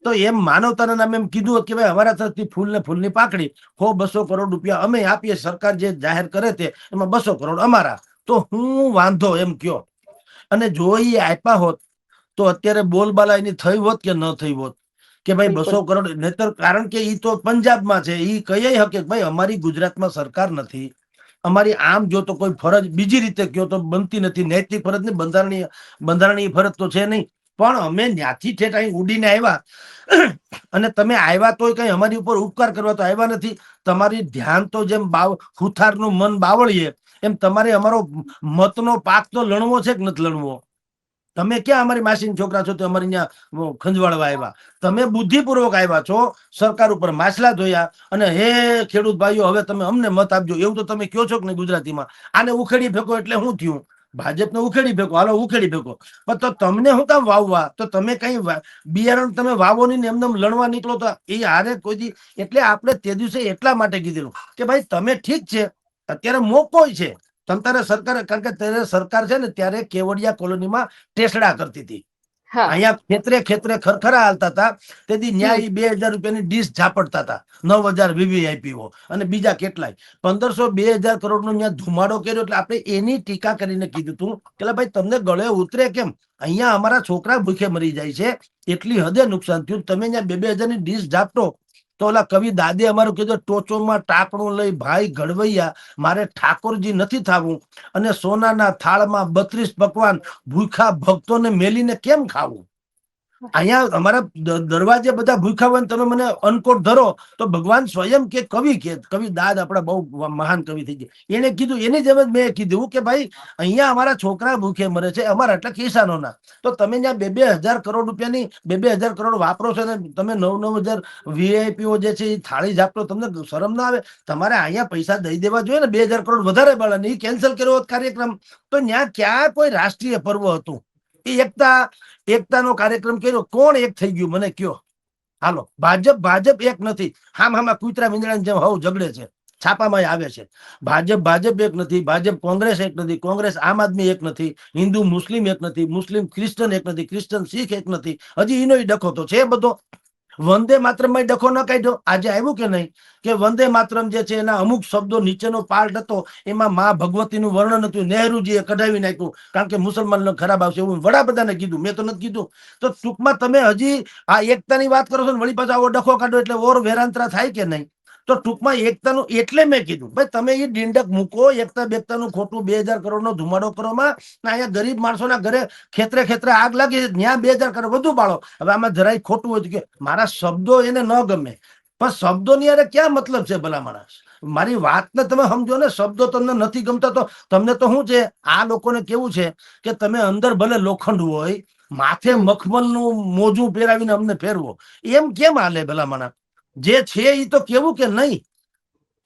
Speaker 2: તો એમ માનવતાના નામે એમ કીધું કે ભાઈ અમારા તરફથી ફૂલ ને ફૂલની પાકડી, 100-200 કરોડ રૂપિયા અમે આપીએ, સરકાર જે જાહેર કરે તે એમાં 200 કરોડ અમારા. તો હું વાંધો એમ કયો. અને જો એ આપ્યા હોત તો અત્યારે બોલબાલા એની થઈ હોત કે ન થઈ હોત કે ભાઈ
Speaker 1: બિલકુલ.
Speaker 2: 200 કરોડ નહીતર, કારણ કે ઈ તો પંજાબમાં છે. ઈ કહી શકે ભાઈ અમારી ગુજરાતમાં સરકાર નથી, અમારી આમ જો તો કોઈ ફરજ બીજી રીતે કયો તો બનતી નથી, નૈતિક ફરજ ને બંધારણીય ફરજ તો છે નહીં, પણ અમે ત્યાંથી ઠેઠ અહીં ઉડીને આવ્યા. અને તમે આવ્યા તોય કઈ અમારી ઉપર ઉપકાર કરવા તો આવ્યા નથી. તમારી ધ્યાન તો જેમ હુથારનું મન બાવળીએ એમ તમારે અમારો મતનો પાક તો લણવો છે કે નથી લણવો. તમે ક્યાં અમારી માસીના છોકરા છો તો અમારી અહીંયા ખંજવાળવા આવ્યા? તમે બુદ્ધિપૂર્વક આવ્યા છો, સરકાર ઉપર માછલા ધોયા અને હે ખેડૂત ભાઈઓ હવે તમે અમને મત આપજો, એવું તો તમે કયો છો કે નહીં ગુજરાતીમાં. આને ઉખેડી ફેંકો એટલે શું થયું? ભાજપને ઉખેડી ફેંકો, હાલો ઉખેડી ફેંકો. પણ તો તમને શું કામ વાવવા? તો તમે કઈ બિયારણ તમે વાવો નહીં ને એમને લણવા નીકળો તો એ હારે કોઈ દી. એટલે આપણે તે દિવસે એટલા માટે કીધેલું કે ભાઈ તમે ઠીક છે, અત્યારે મોકો છે તમતારે સરકાર, કારણ કે ત્યારે સરકાર છે ને ત્યારે કેવડિયા કોલોનીમાં ટેસડા કરતી હતી.
Speaker 1: હા.
Speaker 2: અહીંયા ખેતરે ખરખરા હાલતા હતા. તેથી ન્યાય 2000 રૂપિયાની ડીશ ઝાપડતા હતા, 9000 વીવીઆઈપીઓ અને બીજા કેટલાય 1500-2000 કરોડનો ત્યાં ધુમાડો કર્યો. એટલે આપણે એની ટીકા કરીને કીધું હતું કે ભાઈ તમને ગળે ઉતરે કેમ? અહીંયા અમારા છોકરા ભૂખે મરી જાય છે, એટલી હદે નુકસાન થયું. તમે ત્યાં 2000 ની ડીશ ઝાપટો તો ઓલા કવિ દાદે અમારું કીધું, ટોચોમાં ટાંકણું લઈ ભાઈ ઘડવૈયા, મારે ઠાકોરજી નથી થવું અને સોનાના થાળમાં 32 પકવાન ભૂખા ભક્તોને મેલીને કેમ ખાવું? અહીંયા અમારા દરવાજે બધા ભૂખા હોય, તમે મને અનકોટ ધરો તો ભગવાન સ્વયં કે કવિ દાદ આપણા બહુ મહાન કવિ થઈ ગયા, એને કીધું. એની જેમ જ મેં કીધું કે ભાઈ અહીંયા અમારા છોકરા ભૂખે મરે છે, અમારા એટલે કિસાનોના. તો તમે ત્યાં 2-2000 કરોડ રૂપિયાની 2-2000 કરોડ વાપરો છો ને તમે 9-9000 વીઆઈપીઓ જે છે એ થાળી ઝાપટો, તમને શરમ ના આવે? તમારે અહીંયા પૈસા દઈ દેવા જોઈએ ને, 2000 કરોડ વધારે મળે ને. એ કેન્સલ કર્યો હોત કાર્યક્રમ તો ત્યાં ક્યાં કોઈ રાષ્ટ્રીય પર્વ હતું? એ એકતાનો કાર્યક્રમ કર્યો, કોણ એક થઈ ગયું મને કયો? હાલો ભાજપ એક નથી. હામાં કૂતરા મીંદડાની જેમ હવ ઝઘડે છે, છાપામાં આવે છે. ભાજપ એક નથી, ભાજપ કોંગ્રેસ એક નથી, કોંગ્રેસ આમ આદમી એક નથી, હિન્દુ મુસ્લિમ એક નથી, મુસ્લિમ ક્રિશ્ચન એક નથી, ક્રિશ્ચન શીખ એક નથી. હજી એનો ડખો તો છે બધો. વંદે માતરમ માં ડખો ન કાઢ્યો. આજે આવ્યું કે નહીં કે વંદે માતરમ જે છે એના અમુક શબ્દો નીચેનો પાર્ટ હતો, એમાં માં ભગવતીનું વર્ણન હતું, નહેરુજીએ કઢાવી નાખ્યું કારણ કે મુસલમાન ખરાબ આવશે એવું વડાપ્રધાને કીધું, મેં તો નથી કીધું. તો ટૂંકમાં તમે હજી આ એકતાની વાત કરો છો ને વળી પાછો આવો ડખો કાઢો એટલે ઓર વેરાંતરા થાય કે નહીં. તો ટૂંકમાં એકતાનું એટલે મેં કીધું ભાઈ તમે એ ડીંડક મૂકો, એકતા બેકતાનું ખોટું 2000 કરોડનો ધુમાડો કરવામાં. અહીંયા ગરીબ માણસોના ઘરે ખેતરે આગ લાગી છે, ત્યાં 2000 કરોડ વધુ બાળો. હવે આમાં જરાય ખોટું હોય કે મારા શબ્દો એને ન ગમે, પણ શબ્દોની અરે ક્યાં મતલબ છે ભલા માણસ? મારી વાતને તમે સમજો ને. શબ્દો તમને નથી ગમતા તો તમને તો શું છે, આ લોકોને કેવું છે કે તમે અંદર ભલે લોખંડ હોય, માથે મખમલનું મોજું પહેરાવીને અમને ફેરવો. એમ કેમ હાલે ભલા માણસ? જે છે એ તો કેવું કે નહીં.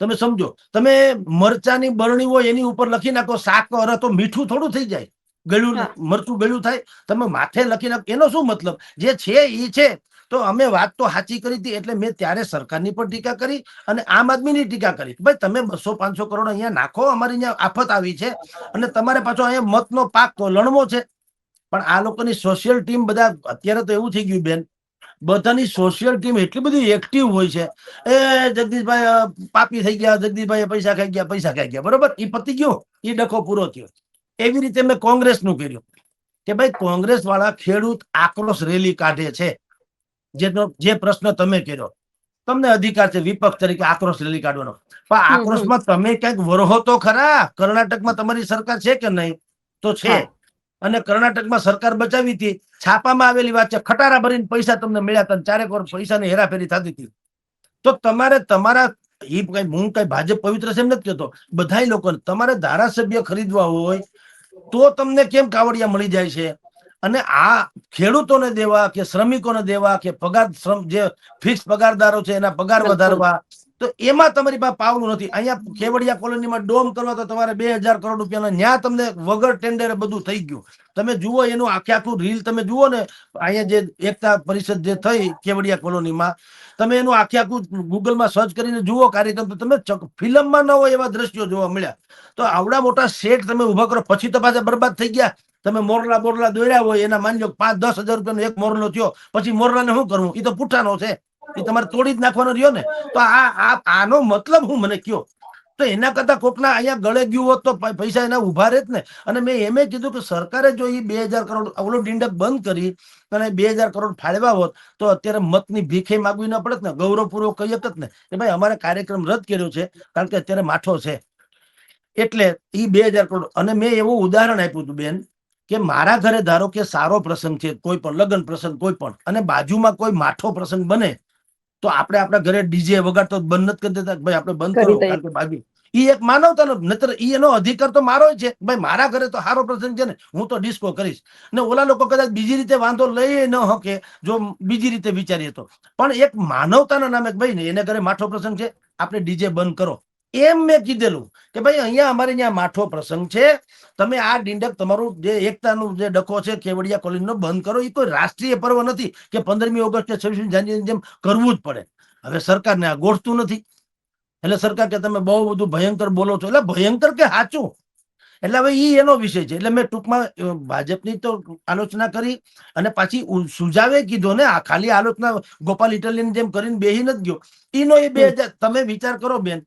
Speaker 2: તમે સમજો, તમે મરચાની બરણી હોય એની ઉપર લખી નાખો શાક અરે તો મીઠું થોડું થઈ જાય, ગળ્યું મરચું ગળ્યું થાય. તમે માથે લખી નાખો એનો શું મતલબ? જે છે એ છે. તો અમે વાત તો સાચી કરી હતી એટલે મેં ત્યારે સરકારની પણ ટીકા કરી અને આમ આદમીની ટીકા કરી. ભાઈ તમે 200-500 કરોડ અહીંયા નાખો, અમારી અહીંયા આફત આવી છે અને તમારે પાછો અહીંયા મતનો પાક તો લણવો છે. પણ આ લોકોની સોશિયલ ટીમ બધા અત્યારે તો એવું થઈ ગયું બેન, બધાની સોશિયલ ટીમ એટલી બધી એક્ટિવ હોય છે. એ જગદીશભાઈ પાપી થઈ ગયા, જગદીશભાઈ પૈસા ખાઈ ગયા, બરોબર, એ પતી ગયો, એ ડખો પૂરો થયો. એવી રીતે મેં કોંગ્રેસનું કર્યું કે ભાઈ કોંગ્રેસ વાળા ખેડૂત આક્રોશ રેલી કાઢે છે. જે પ્રશ્ન તમે કર્યો, તમને અધિકાર છે વિપક્ષ તરીકે આક્રોશ રેલી કાઢવાનો, પણ આક્રોશમાં તમે કઈક વરહો તો ખરા. કર્ણાટકમાં તમારી સરકાર છે કે નહીં? તો છે. અને કર્ણાટકમાં સરકાર બચાવી હતી, છાપામાં આવેલી વાત છે, ખટારા ભરીને પૈસા તમને મળ્યા હતા, 4 વર્ષ પૈસાની હેરાફેરી થતી હતી. તો તમારે તમારા હું કઈ ભાજપ પવિત્ર છે એમ નથી કહેતો, બધા લોકોને તમારે ધારાસભ્ય ખરીદવા હોય તો તમને કેમ કાવડિયા મળી જાય છે? અને આ ખેડૂતોને દેવા કે શ્રમિકોને દેવા કે પગાર જે ફિક્સ પગારદારો છે એના પગાર વધારવા, તો એમાં તમારી પાસે પાવલું નથી. અહીંયા કેવડિયા કોલોનીમાં ડોમ કરવા તો તમારે 2000 કરોડ રૂપિયાના ન્યા તમને વગર ટેન્ડરે બધું થઈ ગયું. તમે જુઓ એનું આખું રીલ તમે જુઓ ને, અહીંયા જે એકતા પરિષદ જે થઈ કેવડિયા કોલોનીમાં, તમે એનું આખું ગૂગલમાં સર્ચ કરીને જુઓ કાર્યક્રમ, તો તમે ફિલ્મમાં ન હોય એવા દ્રશ્યો જોવા મળ્યા. તો આવડા મોટા સેટ તમે ઉભા કરો પછી તો પાછા બરબાદ થઈ ગયા. તમે મોરલા દોર્યા હોય એના માની લો 5-10 હજાર રૂપિયાનો એક મોરલો થયો, પછી મોરલાને શું કરવું? એ તો પુઠ્ઠાનો છે, એ તમારે તોડી જ નાખવાનો રહ્યો ને. તો આનો મતલબ હું મને કયો? તો એના કરતા કોકના અહીંયા ગળે ગયું હોત તો પૈસા એના ઉભા રહેત ને. અને મેં એમ કીધું કે સરકારે જો એ 2000 કરોડ ઓલો ડીંડક બંધ કરી અને 2000 કરોડ ફાળવ્યા હોત તો અત્યારે મતની ભીખે માગવી ન પડત ને, ગૌરવપૂર્વક કહી શકત ને કે ભાઈ અમારે કાર્યક્રમ રદ કર્યો છે કારણ કે અત્યારે માઠો છે. એટલે એ 2000 કરોડ. અને મેં એવું ઉદાહરણ આપ્યું હતું બેન કે મારા ઘરે ધારો કે સારો પ્રસંગ છે, કોઈ પણ લગ્ન પ્રસંગ કોઈ પણ, અને બાજુમાં કોઈ માઠો પ્રસંગ બને તો આપણે આપણા ઘરે ડીજે વગાડતો બંધ નથી કરી દેતા? ભાઈ આપણે બંધ કરો કારણ કે બાજુ એ એક માનવતાનો, નતર એનો અધિકાર તો મારો છે. ભાઈ મારા ઘરે તો સારો પ્રસંગ છે ને, હું તો ડિસ્કો કરીશ. ને ઓલા લોકો કદાચ બીજી રીતે વાંધો લઈ ન શકે જો બીજી રીતે વિચારીએ તો, પણ એક માનવતાના નામે ભાઈ ને એને ઘરે માઠો પ્રસંગ છે, આપણે ડીજે બંધ કરો. એમ મેં કીધેલું કે ભાઈ અહીંયા અમારે ત્યાં માઠો પ્રસંગ છે, તમે આ ડીંડક તમારું જે એકતાનું જે ડખો છે કેવડિયા કોલોનીનો બંધ કરો. એ કોઈ રાષ્ટ્રીય પર્વ નથી કે 15મી ઓગસ્ટ કે 26મી જાન્યુઆરીની જેમ કરવું જ પડે. હવે સરકારને આ ગોઠતું નથી એટલે સરકાર કે તમે બહુ બધું ભયંકર બોલો છો. એટલે ભયંકર કે સાચું? એટલે હવે ઈ એનો વિષય છે. એટલે મેં ટૂંકમાં ભાજપની તો આલોચના કરી અને પાછી સુજાવે કીધો ને, આ ખાલી આલોચના ગોપાલ ઇટાલિયન જેમ કરીને બેહી નથી ગયો. એનો એ 2000 તમે વિચાર કરો બેન,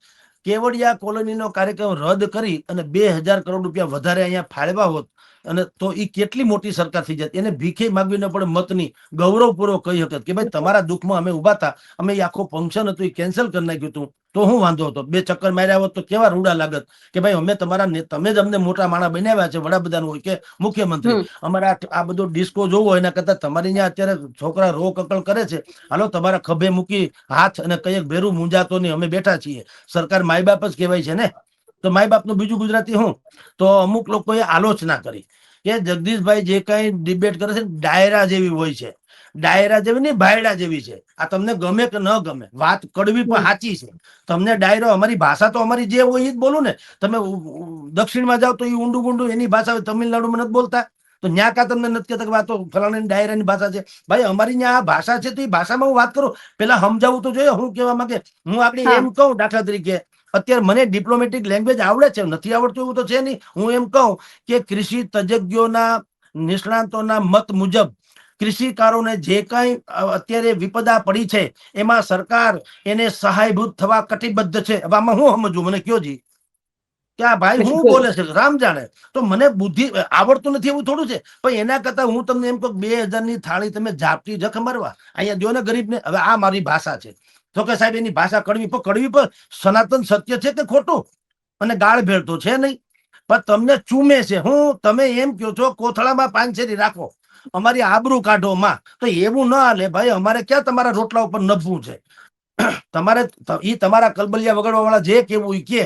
Speaker 2: કેવડિયા કોલોનીનો કાર્યક્રમ રદ કરી અને 2000 કરોડ રૂપિયા વધારે અહીંયા ફાળવ્યા હોત અને તો એ કેટલી મોટી સરકાર થઈ જાય. એને ભીખે માગવી ન પડે, મતની ગૌરવપૂર્વક કહી શકત કે ભાઈ તમારા દુઃખમાં અમે ઉભા હતા, અમે આખો ફંક્શન હતું એ કેન્સલ કરી નાખ્યું હતું, તો હું વાંધો હતો? 2 ચક્કર માર્યા હોત તો કેવા રૂડા લાગત કે ભાઈ અમે તમે જ અમને મોટા માણસ બનાવ્યા છે, વડાપ્રધાન હોય કે મુખ્યમંત્રી. અમારે આ બધો ડિસ્કો જોવો એના કરતા તમારી ત્યાં અત્યારે છોકરા રો કકળ કરે છે, હાલો તમારા ખભે મૂકી હાથ અને કઈક ભેરું મૂંઝાતો નહીં, અમે બેઠા છીએ. સરકાર માય બાપ જ કહેવાય છે ને, તો માય બાપનું બીજું ગુજરાતી હું? તો અમુક લોકોએ આલોચના કરી કે જગદીશભાઈ જે કઈ ડિબેટ કરે છે ડાયરા જેવી હોય છે. ડાયરા જેવી નહીં, ભાયડા જેવી છે. આ તમને ગમે કે ન ગમે, વાત કડવી પણ સાચી છે. તમને ડાયરો, અમારી ભાષા તો અમારી જે હોય એ જ બોલું ને. તમે દક્ષિણમાં જાઓ તો એ ઊંડું એની ભાષા હોય, તમિલનાડુમાં નથી બોલતા. તો ન્યા કા તમને નથી કહેતા કે આ તો ફલાણાની ડાયરાની ભાષા છે. ભાઈ અમારી ત્યાં આ ભાષા છે તો એ ભાષામાં હું વાત કરું, પેલા સમજાવવું તો જોઈએ હું કહેવા માંગે. હું આગળ
Speaker 1: હા
Speaker 2: એમ કહું, દાખલા તરીકે અત્યારે મને ડિપ્લોમેટિક લેંગ્વેજ આવડે છે, નથી આવડતું એવું તો છે નહીં. હું એમ કહું કે કૃષિ તજજ્ઞોના નિષ્ણાંતોના મત મુજબ કૃષિકારોને જે કઈ અત્યારે વિપદા પડી છે એમાં સરકાર એને સહાયભૂત થવા કટિબદ્ધ છે. હવે આમાં હું સમજવું, મને કયો જી કે આ ભાઈ હું
Speaker 1: બિલકુલ.
Speaker 2: બોલે છે રામ જાણે. તો મને બુદ્ધિ આવડતું નથી એવું થોડું છે. પણ એના કરતા હું તમને એમ કહું 2000 ની થાળી તમે ઝાપટી જખ મારવા અહીંયા જો ને ગરીબને. હવે આ મારી ભાષા છે તો કે સાહેબ એની ભાષા કડવી પણ સનાતન સત્ય છે કે ખોટું? અને ગાળ ભેળ તો છે નહીં, પણ તમને ચૂમે છે. હું તમે એમ કહો છો કોથળામાં પાંચેરી રાખો, અમારી આબરૂ કાઢો માં, તો એવું ના હાલે ભાઈ. અમારે ક્યાં તમારા રોટલા ઉપર નભવું છે? તમારે ઈ તમારા કલબલિયા વગાડવા વાળા જે કેવું ઈ કે,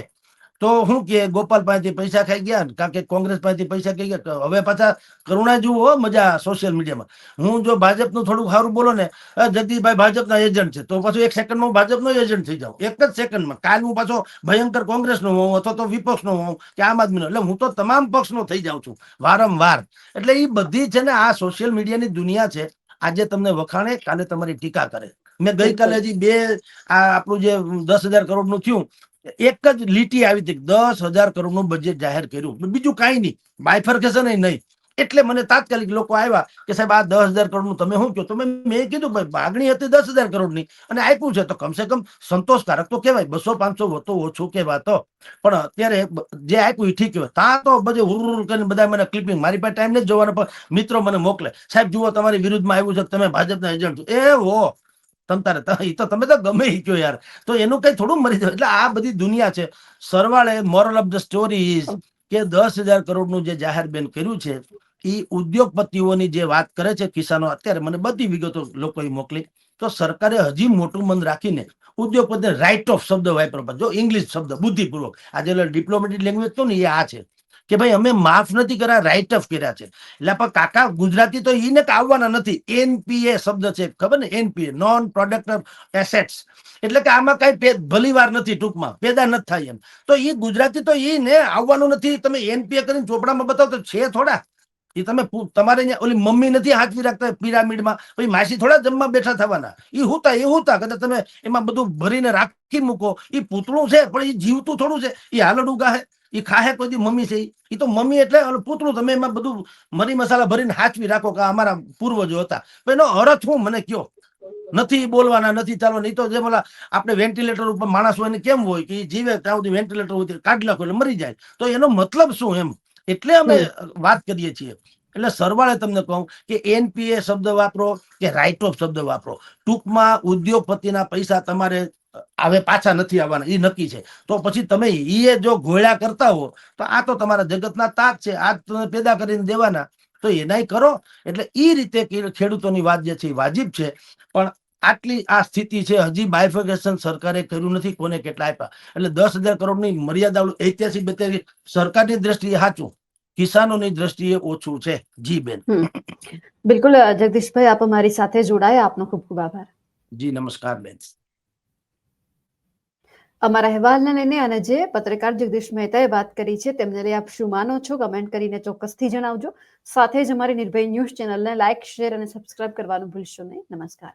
Speaker 2: તો શું કે ગોપાલ પાસેથી પૈસા ખાઈ ગયા, કારણ કે કોંગ્રેસ પાસેથી પૈસા ખાઈ ગયા. હવે પાછા કરુણા જુઓ મજા સોશિયલ મીડિયામાં. હું જો ભાજપનું થોડું સારું બોલો ને, જગદીશભાઈ ભાજપના એજન્ટ છે, તો પાછું 1 સેકન્ડમાં ભાજપનો એજન્ટ થઈ જાઉં, એક જ સેકન્ડમાં. કાલ હું પાછો ભયંકર કોંગ્રેસનો હોઉં અથવા તો વિપક્ષનો હોઉં કે આમ આદમીનો. એટલે હું તો તમામ પક્ષનો થઈ જાઉં છું વારંવાર. એટલે એ બધી છે ને આ સોશિયલ મીડિયાની દુનિયા છે. આજે તમને વખાણે, કાલે તમારી ટીકા કરે. મેં ગઈકાલે
Speaker 1: બિલકુલ.
Speaker 2: હજી આપણું જે 10,000 કરોડનું થયું, એક જ લીટી આવી હતી, 10,000 કરોડનું બજેટ જાહેર કર્યું, બીજું કાંઈ નહીં, બાયફર્કેશન નહીં. એટલે મને તાત્કાલિક લોકો આવ્યા કે સાહેબ આ 10,000 કરોડનું તમે શું કહો? તો મેં કીધું ભાઈ માગણી હતી 10,000 કરોડની અને આપ્યું છે તો કમસે કમ સંતોષકારક તો કહેવાય. 200-500 તો ઓછું કહેવાતો, પણ અત્યારે જે આપ્યું એ ઠીક કહેવાય. ત્યાં તો બધે હુર કરીને બધા મને ક્લિપિંગ, મારી પાસે ટાઈમ નથી જોવાનો, પણ મિત્રો મને મોકલે, સાહેબ જુઓ તમારી વિરુદ્ધમાં આવ્યું છે, તમે ભાજપના એજન્ટ છો. એ હો તમતારે એ તો તમે તો ગમે એ કયો યાર, તો એનું કઈ થોડું મરી જાય. એટલે આ બધી દુનિયા છે. સરવાળે moral of the story is કે 10,000 કરોડનું જે જાહેર બેન કર્યું છે એ ઉદ્યોગપતિઓની જે વાત કરે છે, કિસાનો, અત્યારે મને બધી વિગતો લોકોએ મોકલી. તો સરકારે હજી મોટું મન રાખીને ઉદ્યોગપતિ રાઇટ ઓફ શબ્દ વાપરો, જો ઇંગ્લિશ શબ્દ બુદ્ધિપૂર્વક. આજે ડિપ્લોમેટિક લેંગ્વેજ તો ને એ આ છે કે ભાઈ અમે માફ નથી કર્યા, રાઇટ ઓફ કર્યા છે. એટલે પણ કાકા ગુજરાતી તો એને આવવાના નથી. NPA શબ્દ છે, ખબર ને? NPA નોન પ્રોડક્ટિવ એસેટ્સ, એટલે કે આમાં કઈ ભલી વાર નથી, ટૂંકમાં પેદા નથી થાય એમ. તો એ ગુજરાતી તો એ ને આવવાનું નથી. તમે NPA કરીને ચોપડામાં બતાવો તો છે થોડા? એ તમે તમારે ઓલી મમ્મી નથી હાચવી રાખતા પિરામિડમાં, પછી માસી થોડા જમવા બેઠા થવાના? એ હુતા કદાચ તમે એમાં બધું ભરીને રાખી મૂકો. એ પૂતળું છે પણ એ જીવતું થોડું છે. એ હાલડું ગાહે, એ ખાહે કોઈ મમ્મી છે? એ તો મમ્મી એટલે પૂતળું. તમે એમાં બધું મરી મસાલા ભરીને હાચવી રાખો કે અમારા પૂર્વજો હતા. એનો અર્થ હું મને કયો? નથી બોલવાના, નથી ચાલવાના. નહીં તો જે બોલા આપણે વેન્ટિલેટર ઉપર માણસ હોય ને કેમ હોય કે જીવે ત્યાં સુધી વેન્ટિલેટર હોય કાઢી નાખો એટલે મરી જાય. તો એનો મતલબ શું એમ? એટલે અમે વાત કરીએ છીએ. એટલે સરવાળે તમને કહું કે NPA શબ્દ વાપરો કે રાઇટ ઓફ શબ્દ વાપરો, ટૂંકમાં ઉદ્યોગપતિના પૈસા તમારે હવે પાછા નથી આવવાના, એ નક્કી છે. તો પછી તમે એ જો ઘોળ્યા કરતા હો તો આ તો તમારા જગતના તાત છે, આ તમે પેદા કરીને દેવાના, તો એનાય કરો. એટલે એ રીતે ખેડૂતોની વાત જે છે એ વાજિબ છે. પણ આટલી આ સ્થિતિ છે, હજી બાયફર્કેશન સરકારે કર્યું નથી, કોને કેટલા આપ્યા. એટલે 10,000 કરોડની મર્યાદા ઐતિહાસિક સરકારની દ્રષ્ટિએ સાચું, કિસાનોની દ્રષ્ટિએ ઓછું છે. જી બેન.
Speaker 1: બિલકુલ જગદીશભાઈ, આપ અમારી સાથે જોડાયા, આપનો ખૂબ ખૂબ આભાર.
Speaker 2: જી નમસ્કાર બેન.
Speaker 1: અમારા અહેવાલને લઈને અને જે પત્રકાર જગદીશ મહેતાએ વાત કરી છે તેમને લઈ આપ શું માનો છો? કમેન્ટ કરીને ચોક્કસથી જણાવજો. સાથે જ અમારી નિર્ભય ન્યૂઝ ચેનલને લાઇક, શેર અને સબસ્ક્રાઇબ કરવાનું ભૂલશો નહીં. નમસ્કાર.